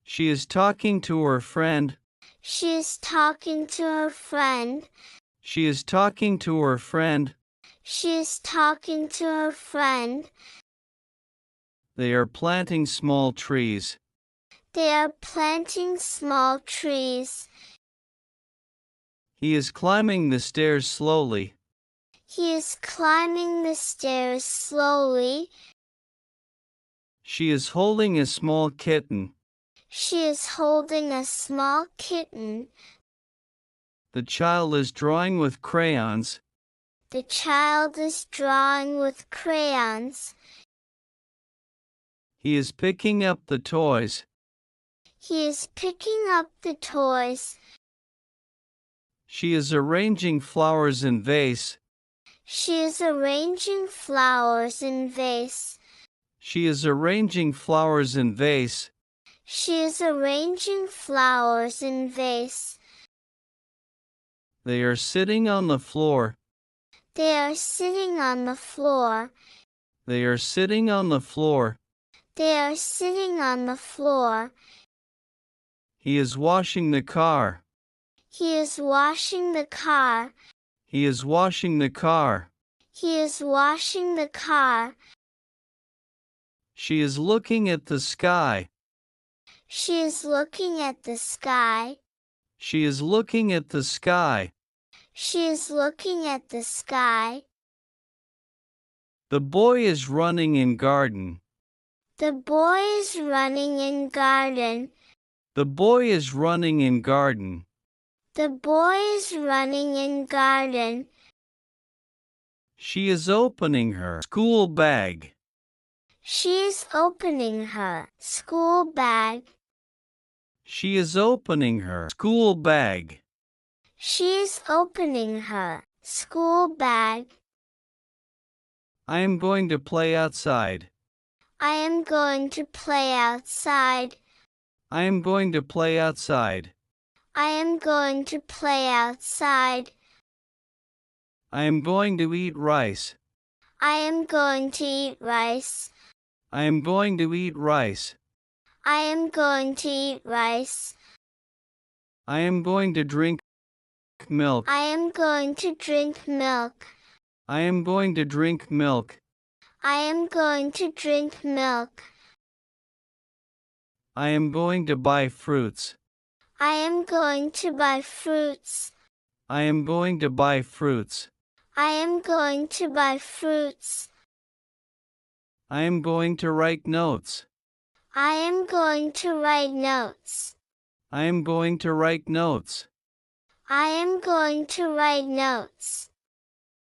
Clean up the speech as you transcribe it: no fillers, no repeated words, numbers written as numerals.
She is talking to her friend. She is talking to her friend. She is talking to her friend. She is talking to her friend. They are planting small trees. They are planting small trees. He is climbing the stairs slowly. He is climbing the stairs slowly. She is holding a small kitten. She is holding a small kitten. The child is drawing with crayons. The child is drawing with crayons. He is picking up the toys. He is picking up the toys. She is arranging flowers in vase. She is arranging flowers in vase. She is arranging flowers in vase. She is arranging flowers in vase. They are sitting on the floor. They are sitting on the floor. They are sitting on the floor. They are sitting on the floor. He is washing the car. He is washing the car. He is washing the car. He is washing the car. She is looking at the sky. She is looking at the sky. She is looking at the sky. She is looking at the sky. The boy is running in garden. The boy is running in garden. The boy is running in garden. The boy is running in garden. She is opening her school bag. She is opening her school bag. She is opening her school bag. She is opening her school bag. I am going to play outside. I am going to play outside. I am going to play outside. I am going to play outside. I am going to eat rice. I am going to eat rice. I am going to eat rice. I am going to eat rice. I am going to drink milk. I am going to drink milk. I am going to drink milk. I am going to drink milk. I am going to buy fruits. I am going to buy fruits. I am going to buy fruits. I am going to buy fruits. I am going to write notes. I am going to write notes. I am going to write notes. I am going to write notes.